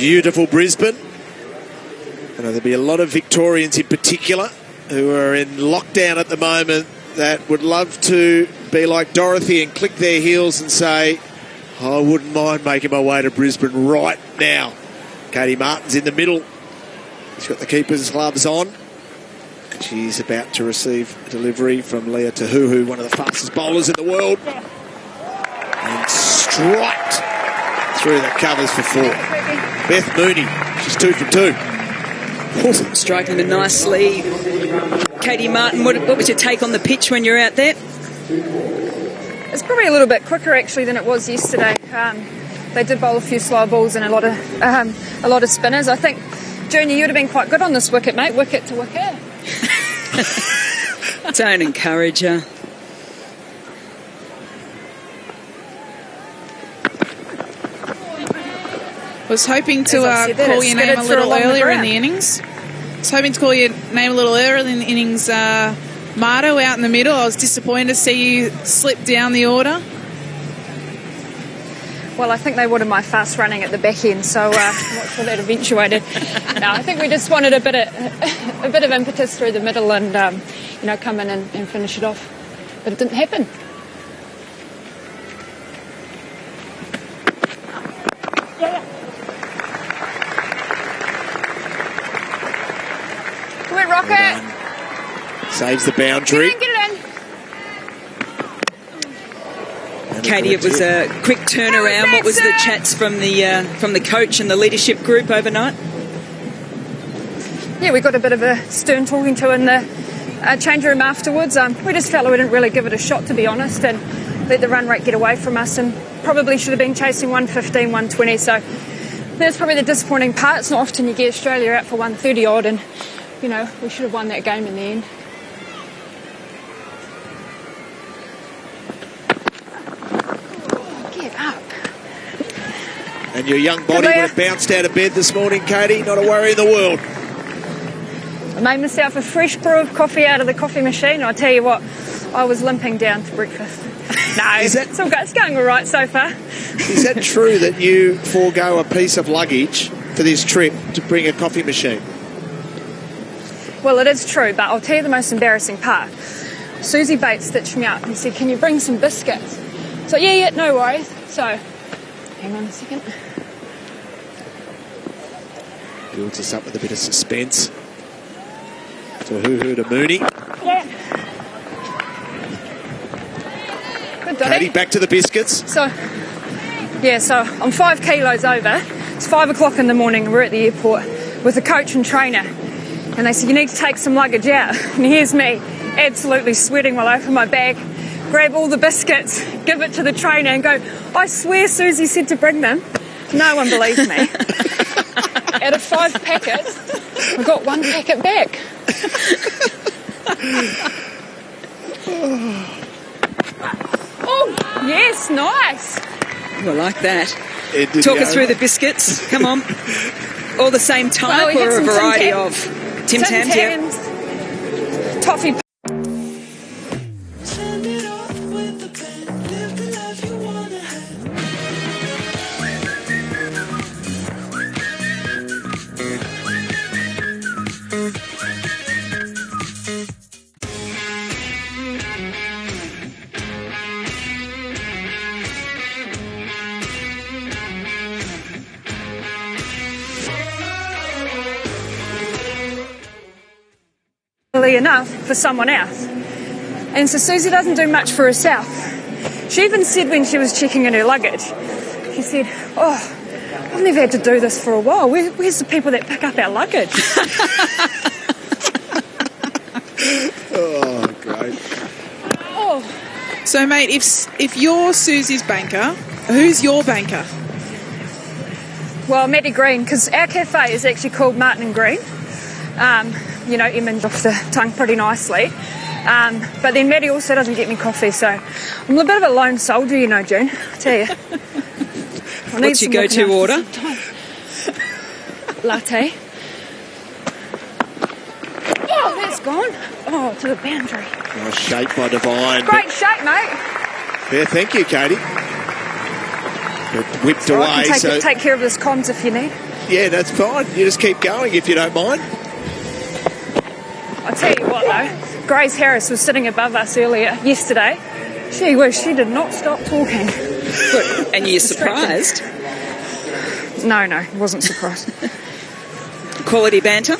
Beautiful Brisbane. I know there'll be a lot of Victorians in particular who are in lockdown at the moment that would love to be like Dorothy and click their heels and say, I wouldn't mind making my way to Brisbane right now. Katie Martin's in the middle. She's got the keeper's gloves on. And she's about to receive a delivery from Leah Tahuhu, one of the fastest bowlers in the world. And striked through the covers for 4. Beth Mooney, she's 2 from 2. Striking it nicely. Katie Martin, what was your take on the pitch when you're out there? It's probably a little bit quicker actually than it was yesterday. They did bowl a few slow balls and a lot of spinners. I think, Junior, you'd have been quite good on this wicket, mate. Wicket to wicket. Don't encourage her. Was hoping to call your name a little earlier in the innings. Was hoping to call your name a little earlier in the innings. Marto out in the middle. I was disappointed to see you slip down the order. Well, I think they wanted my fast running at the back end, so I'm not sure that eventuated. No, I think we just wanted a bit of impetus through the middle and come in and finish it off, but it didn't happen. Rocket. Saves the boundary. Get it in. Katie, it was a quick turnaround. What was the chats from the coach and the leadership group overnight? Yeah, we got a bit of a stern talking to in the change room afterwards. We just felt like we didn't really give it a shot, to be honest, and let the run rate get away from us, and probably should have been chasing 115, 120. So that's probably the disappointing part. It's not often you get Australia out for 130 odd, and we should have won that game in the end. Get up. And your young body would have bounced out of bed this morning, Katie. Not a worry in the world. I made myself a fresh brew of coffee out of the coffee machine. I tell you what, I was limping down to breakfast. No, it's going all right so far. Is that true that you forego a piece of luggage for this trip to bring a coffee machine? Well, it is true, but I'll tell you the most embarrassing part. Susie Bates stitched me up and said, can you bring some biscuits? So, yeah, no worries. So, hang on a second. Builds us up with a bit of suspense. Tahuhu to Mooney. Yeah. Good, Katie, back to the biscuits. So I'm 5 kilos over. It's 5 o'clock in the morning. We're at the airport with a coach and trainer. And they said, you need to take some luggage out. And here's me, absolutely sweating while I open my bag, grab all the biscuits, give it to the trainer and go, I swear Susie said to bring them. No one believes me. Out of 5 packets, I got 1 packet back. Oh, yes, nice. I like that. Talk us through the biscuits. Come on. All the same type or a variety of Tim Tams? Yeah. Toffee. Enough for someone else. And so Susie doesn't do much for herself. She even said when she was checking in her luggage, she said, I've never had to do this for a while. Where's the people that pick up our luggage? Oh, great. Oh. So, mate, if you're Susie's banker, who's your banker? Well, Maddie Green, because our cafe is actually called Martin and Green. Emma's off the tongue pretty nicely. But then Maddie also doesn't get me coffee, so I'm a bit of a lone soldier, June, I tell you. What's your go-to order? Latte. Oh, that's gone. Oh, to the boundary. Nice shape by Divine. Great shape, mate. Yeah, thank you, Katie. But whipped away. I can take care of this comms if you need. Yeah, that's fine. You just keep going if you don't mind. I'll tell you what, though. Grace Harris was sitting above us yesterday. She did not stop talking. And you're surprised? No, wasn't surprised. Quality banter?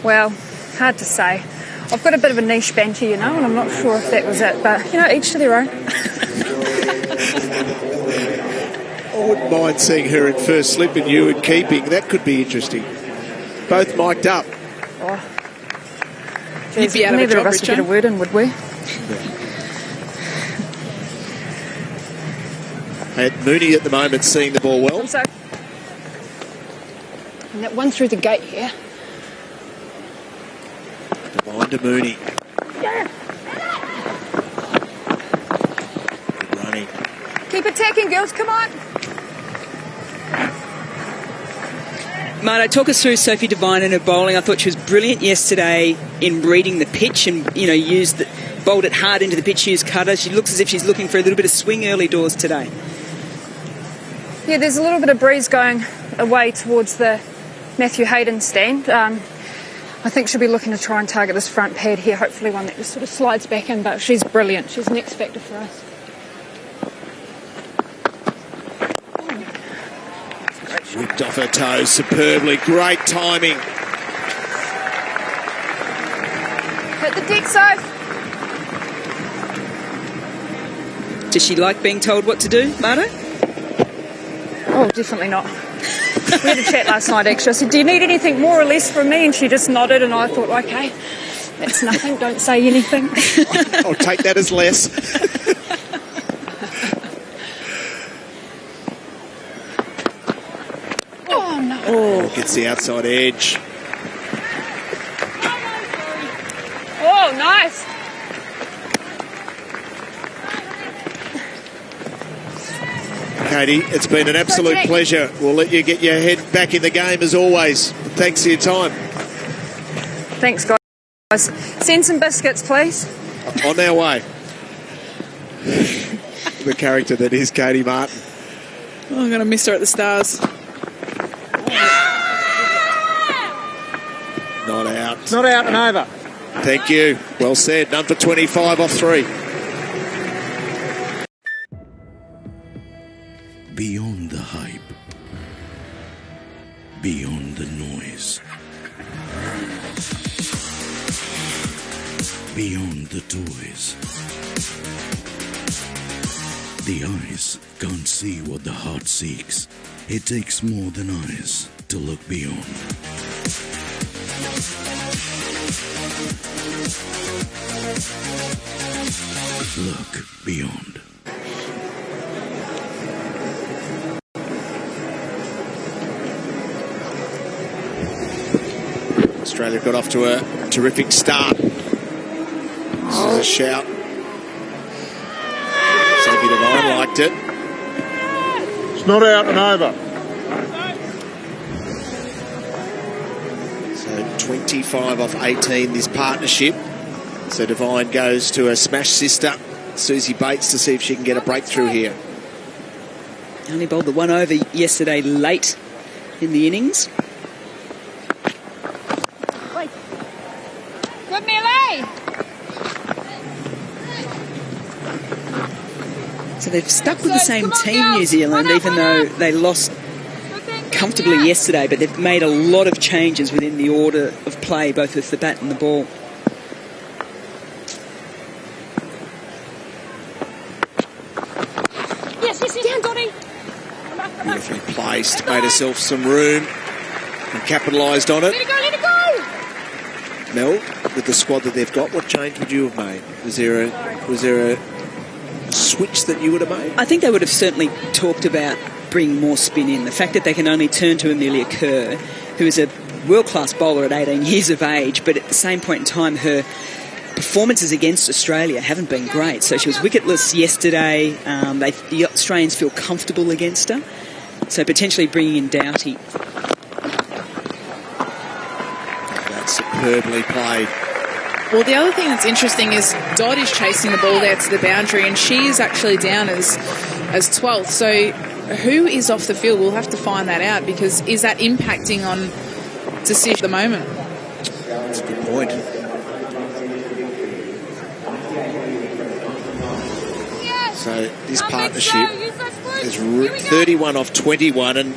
Well, hard to say. I've got a bit of a niche banter, and I'm not sure if that was it, but, each to their own. I wouldn't mind seeing her in first slip and you in keeping. That could be interesting. Both mic'd up. Oh. Geez, neither of us would get a word in, would we? And Mooney at the moment seeing the ball well. And that one through the gate here. Divine to Mooney. Running. Keep attacking, girls. Come on. Marto, talk us through Sophie Devine and her bowling. I thought she was brilliant yesterday in reading the pitch and, bowled it hard into the pitch, used cutter. She looks as if she's looking for a little bit of swing early doors today. Yeah, there's a little bit of breeze going away towards the Matthew Hayden stand. I think she'll be looking to try and target this front pad here, hopefully one that just sort of slides back in, but she's brilliant. She's an X factor for us. Whipped off her toes superbly. Great timing. Hit the deck, Soph. Does she like being told what to do, Marto? Oh, definitely not. We had a chat last night, actually. I said, do you need anything more or less from me? And she just nodded, and I thought, okay, that's nothing. Don't say anything. I'll take that as less. Oh, no. Oh, gets the outside edge. Oh, nice. Katie, it's been an absolute pleasure. We'll let you get your head back in the game as always. Thanks for your time. Thanks, guys. Send some biscuits, please. On our way. The character that is Katie Martin. Oh, I'm going to miss her at the Stars. Not out. It's not out and over. Thank you. Well said. None for 25 off 3. Beyond the hype, beyond the noise, beyond the toys. The eyes can't see what the heart seeks. It takes more than eyes to look beyond. Look beyond. Australia got off to a terrific start. This is a shout. Sophie Devine liked it. It's not out and over. So 25 off 18 this partnership. So Devine goes to her smash sister, Susie Bates, to see if she can get a breakthrough here. Only bowled the one over yesterday late in the innings. Good melee. So they've stuck with the same team, New Zealand, even though they lost comfortably yesterday, but they've made a lot of changes within the order of play, both with the bat and the ball. Yes, down, Donnie. Beautifully placed, made herself some room and capitalised on it. Let it go. Mel, with the squad that they've got, what change would you have made? Was there a switch that you would have made? I think they would have certainly talked about bringing more spin in. The fact that they can only turn to Amelia Kerr, who is a world-class bowler at 18 years of age, but at the same point in time, her performances against Australia haven't been great. So she was wicketless yesterday. The Australians feel comfortable against her. So potentially bringing in Doughty. That's superbly played. Well, the other thing that's interesting is Dodd is chasing the ball there to the boundary, and she is actually down as 12th. So who is off the field? We'll have to find that out, because is that impacting on decision at the moment? That's a good point. So this partnership is 31 off 21, and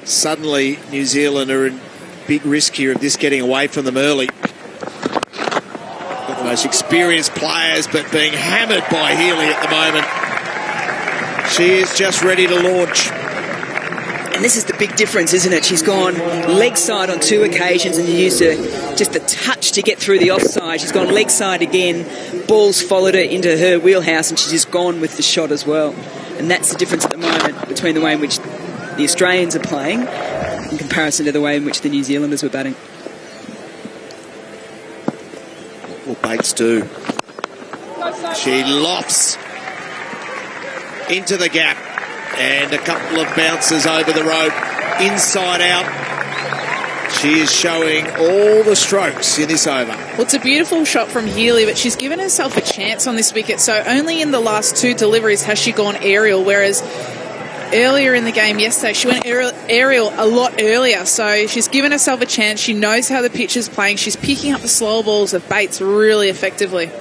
suddenly New Zealand are in big risk here of this getting away from them early. Got the most experienced players, but being hammered by Healy at the moment. She is just ready to launch. And this is the big difference, isn't it? She's gone leg side on 2 occasions and used just a touch to get through the offside. She's gone leg side again. Ball's followed her into her wheelhouse, and she's just gone with the shot as well. And that's the difference at the moment between the way in which the Australians are playing in comparison to the way in which the New Zealanders were batting. What will Bates do? She lofts into the gap, and a couple of bounces over the rope, inside out. She is showing all the strokes in this over. Well, it's a beautiful shot from Healy, but she's given herself a chance on this wicket. So only in the last 2 deliveries has she gone aerial, whereas earlier in the game yesterday she went aerial a lot earlier. So she's given herself a chance. She knows how the pitch is playing. She's picking up the slow balls of Bates really effectively.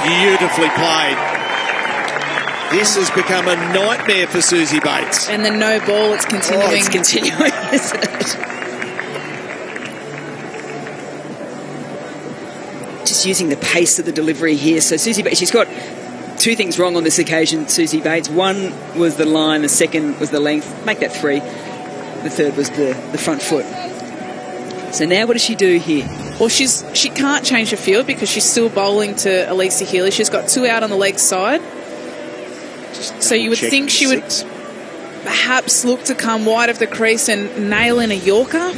Beautifully played. This has become a nightmare for Susie Bates. And the no ball, it's continuing. Oh, it's continuing, isn't it? Just using the pace of the delivery here. So Susie Bates, she's got 2 things wrong on this occasion, Susie Bates. One was the line, the second was the length. Make that 3. The third was the front foot. So now what does she do here? Well, she can't change the field because she's still bowling to Elisa Healy. She's got 2 out on the leg side. So you would think she would perhaps look to come wide of the crease and nail in a Yorker.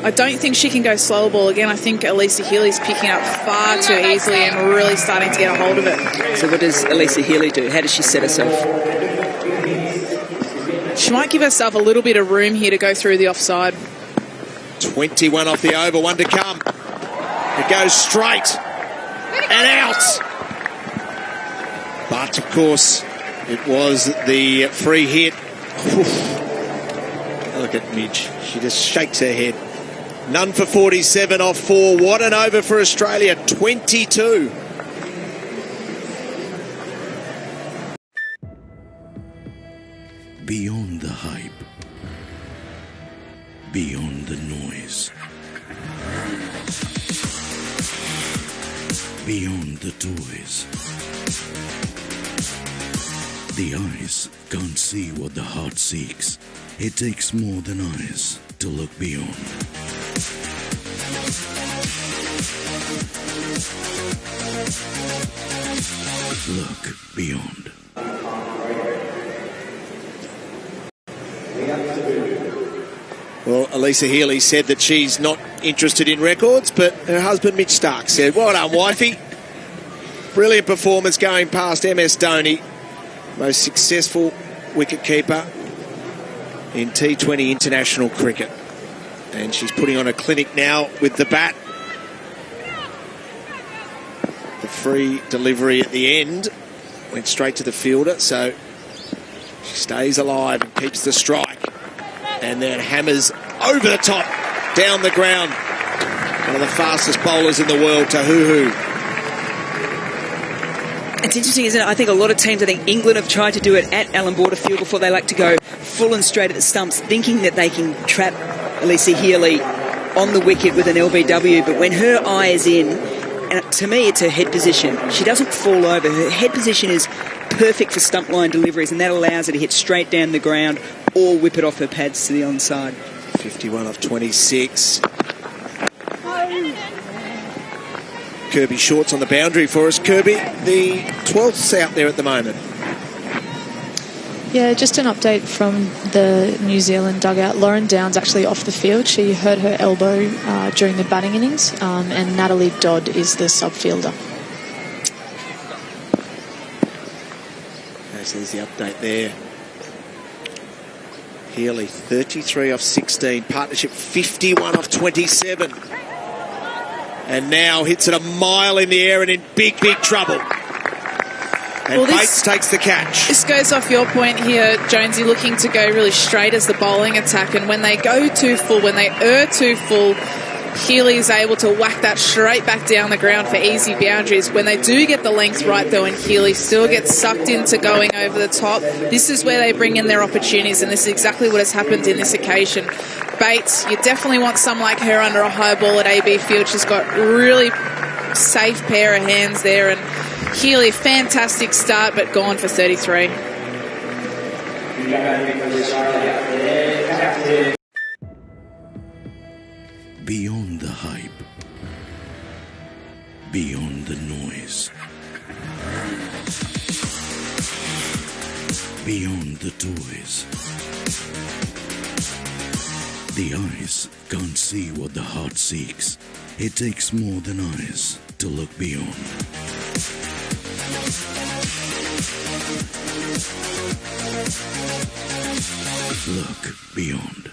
I don't think she can go slow ball again. I think Elisa Healy's picking up far too easily and really starting to get a hold of it. So what does Elisa Healy do? How does she set herself? She might give herself a little bit of room here to go through the offside. 21 off the over, 1 to come. It goes straight and out. But, of course, it was the free hit. Look at Midge. She just shakes her head. None for 47 off 4. What an over for Australia. 22. Beyond the hype. Beyond the noise. Beyond the toys. The eyes can't see what the heart seeks. It takes more than eyes to look beyond. Look beyond. Well, Elisa Healy said that she's not interested in records, but her husband Mitch Stark said, well done, wifey. Brilliant performance going past MS Dhoni, most successful wicketkeeper in T20 international cricket. And she's putting on a clinic now with the bat. The free delivery at the end went straight to the fielder, so she stays alive and keeps the strike. And then hammers over the top, down the ground. One of the fastest bowlers in the world, Tahuhu. It's interesting, isn't it? I think a lot of teams, I think England have tried to do it at Allan Border Field before. They like to go full and straight at the stumps, thinking that they can trap Elisa Healy on the wicket with an LBW. But when her eye is in, and to me it's her head position, she doesn't fall over. Her head position is perfect for stump line deliveries, and that allows her to hit straight down the ground or whip it off her pads to the onside. 51 off 26. Kirby Short's on the boundary for us. Kirby, the 12th's out there at the moment. Yeah, just an update from the New Zealand dugout. Lauren Downs actually off the field. She hurt her elbow during the batting innings, and Natalie Dodd is the sub-fielder. Okay, so there's the update there. Healy, 33 off 16. Partnership, 51 off 27. And now hits it a mile in the air and in big, big trouble. And Bates takes the catch. This goes off your point here, Jonesy, looking to go really straight as the bowling attack. And when they go too full, when they err too full, Healy is able to whack that straight back down the ground for easy boundaries. When they do get the length right, though, and Healy still gets sucked into going over the top, this is where they bring in their opportunities, and this is exactly what has happened in this occasion. Bates, you definitely want some like her under a high ball at AB Field. She's got a really safe pair of hands there, and Healy, fantastic start, but gone for 33. Beyond the hype, beyond the noise, beyond the toys. The eyes can't see what the heart seeks. It takes more than eyes to look beyond. Look beyond.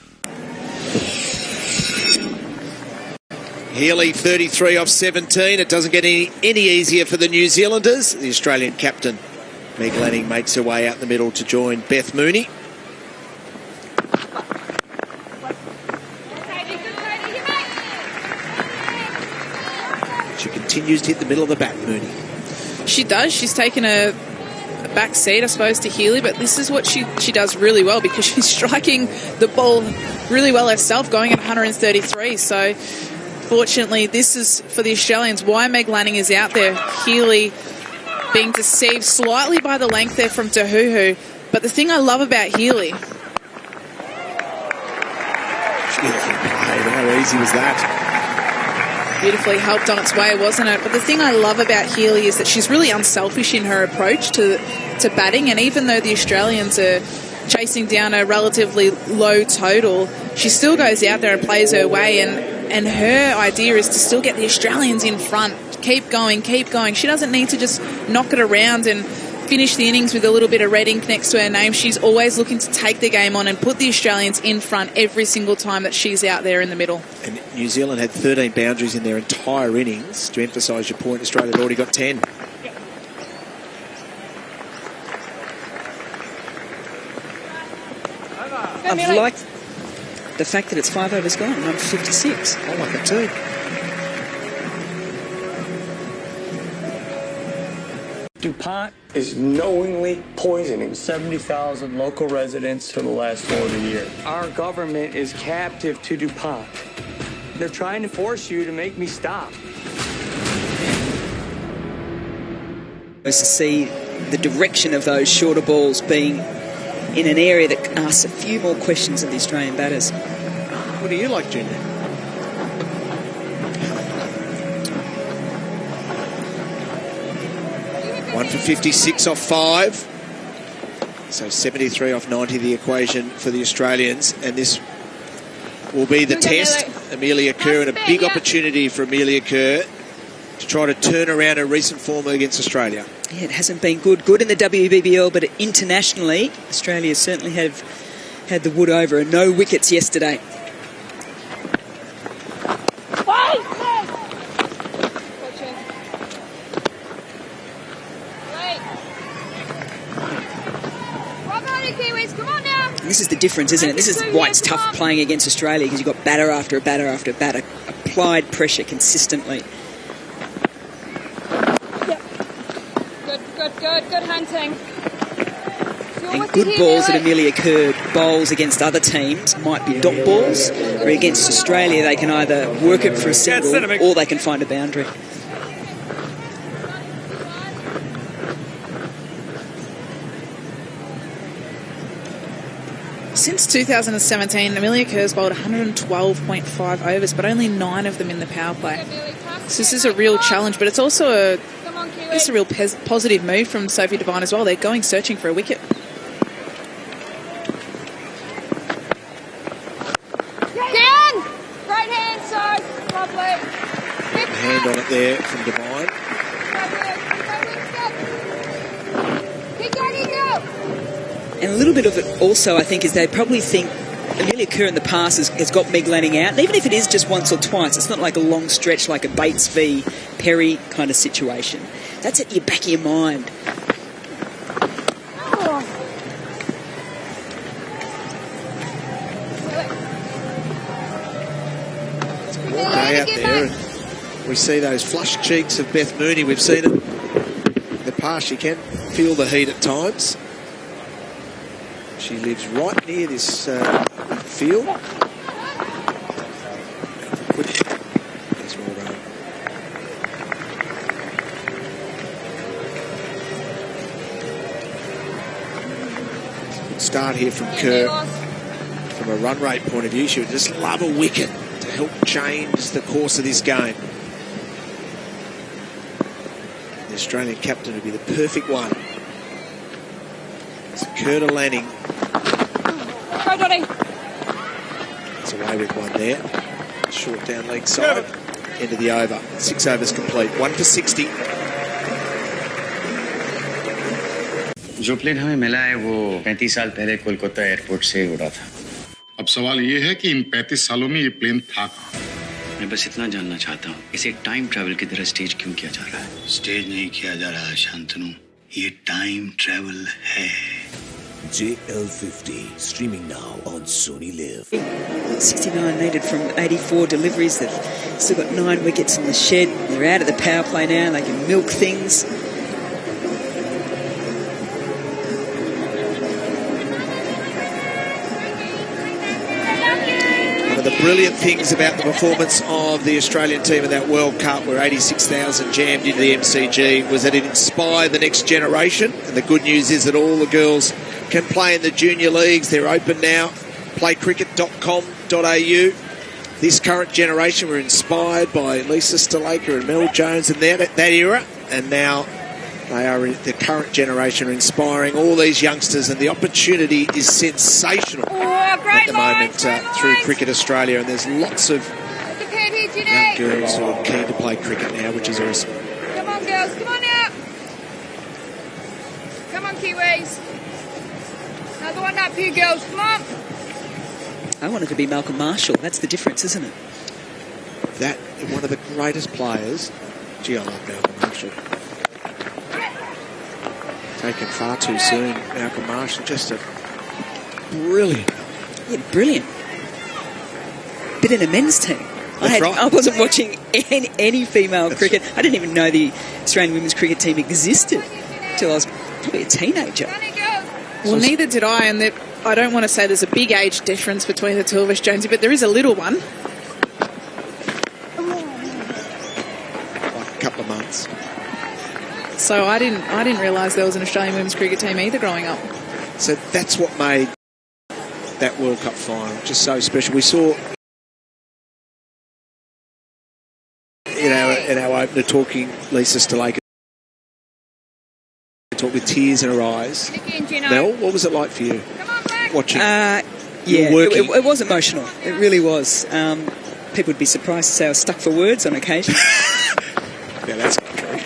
Healy 33 off 17. It doesn't get any easier for the New Zealanders. The Australian captain, Meg Lanning, makes her way out the middle to join Beth Mooney. She continues to hit the middle of the bat, Mooney. She does. She's taken a back seat, I suppose, to Healy, but this is what she does really well, because she's striking the ball really well herself, going at 133. So fortunately, this is for the Australians why Meg Lanning is out there. Healy being deceived slightly by the length there from Tahuhu. But the thing I love about Healy... How easy was that? Beautifully helped on its way, wasn't it? But the thing I love about Healy is that she's really unselfish in her approach to batting. And even though the Australians are chasing down a relatively low total, she still goes out there and plays her way. And her idea is to still get the Australians in front. Keep going, keep going. She doesn't need to just knock it around and finish the innings with a little bit of red ink next to her name. She's always looking to take the game on and put the Australians in front every single time that she's out there in the middle. And New Zealand had 13 boundaries in their entire innings. To emphasise your point, Australia had already got 10. I've liked the fact that it's 5 overs gone, number 56. I like it too. DuPont is knowingly poisoning 70,000 local residents for the last 40 years. Our government is captive to DuPont. They're trying to force you to make me stop. To see the direction of those shorter balls being in an area that asks a few more questions of the Australian batters. What do you like, Junior? 1 for 56 off 5. So 73 off 90 the equation for the Australians. And this will be the test. Amelia Kerr, and a big opportunity for Amelia Kerr to try to turn around her recent form against Australia. Yeah, it hasn't been good in the WBBL, but internationally, Australia certainly have had the wood over, and no wickets yesterday. This is the difference, isn't it? This is why it's tough playing against Australia, because you've got batter after a batter after a batter, applied pressure consistently. Yep. Good hunting. And good balls that Amelia Kerr bowls against other teams might be dot balls, or against Australia they can either work it for a single or they can find a boundary. Since 2017, Amelia Kerr's bowled 112.5 overs, but only 9 of them in the power play. So this is a real challenge, but it's also a real positive move from Sophie Devine as well. They're going searching for a wicket. Down! Right hand side. Lovely. Hand on it there from Devine. And a little bit of it also, I think, is they probably think Amelia Kerr in the past has got Meg Lanning out, and even if it is just once or twice, it's not like a long stretch like a Bates v Perry kind of situation. That's at your back of your mind. Day out there, and we see those flushed cheeks of Beth Mooney. We've seen it in the past. She can feel the heat at times. She lives right near this field. There's more run. Good start here from Kerr. From a run rate point of view, she would just love a wicket to help change the course of this game. The Australian captain would be the perfect one. It's Kerr to Lanning. Go, Johnny. It's away with one there. Short down leg side. End of the over. 6 overs complete. 1 for 60. जो plane हमें मिला है वो 35 साल पहले Kolkata airport से उड़ा था। अब सवाल ये है कि इन 35 सालों में ये प्लेन था कहाँ? मैं बस इतना जानना चाहता हूँ, इसे टाइम ट्रैवल की तरह स्टेज क्यों किया जा रहा है? स्टेज नहीं किया जा रहा है शांतनु, ये टाइम ट्रैवल है। JL50 streaming now on Sony Live. 69 needed from 84 deliveries. They've still got 9 wickets in the shed. They're out of the power play now. They can milk things. The brilliant things about the performance of the Australian team in that World Cup, where 86,000 jammed into the MCG, was that it inspired the next generation. And the good news is that all the girls can play in the junior leagues. They're open now. Playcricket.com.au. This current generation were inspired by Lisa Stalaker and Mel Jones in that era, and now they are the current generation are inspiring all these youngsters, and the opportunity is sensational at the moment through Cricket Australia, and there's lots of young girls who are keen to play cricket now, which is awesome. Come on, girls, come on now. Come on, Kiwis. Another one up here, girls, come on. I wanted to be Malcolm Marshall. That's the difference, isn't it? That one of the greatest players. Gee, I love Malcolm Marshall. Taken far too soon, Malcolm Marshall. Just a brilliant. Yeah, brilliant. But in a men's team. That's right. I wasn't watching any female cricket. I didn't even know the Australian women's cricket team existed until I was probably a teenager. Well, neither did I, and I don't want to say there's a big age difference between the two of us, Jonesy, but there is a little one. Like a couple of months. So I didn't realise there was an Australian women's cricket team either growing up. So that's what made that World Cup final just so special. We saw, in our opener, talking Lisa Stalaker, talk with tears in her eyes. Mel, what was it like for you watching? Yeah, it was emotional. It really was. People would be surprised to say I was stuck for words on occasion. Yeah, that's not true.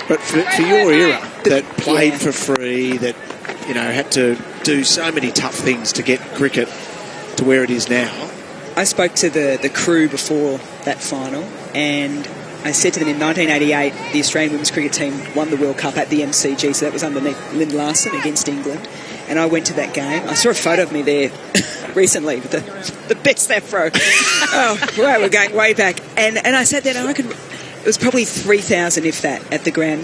But for your era, that played for free, that had to do so many tough things to get cricket to where it is now. I spoke to the crew before that final, and I said to them in 1988, the Australian women's cricket team won the World Cup at the MCG, so that was underneath Lynn Larson against England. And I went to that game. I saw a photo of me there recently with the best afro. Oh, wow, we're going way back. And I sat there and it was probably 3,000, if that, at the ground.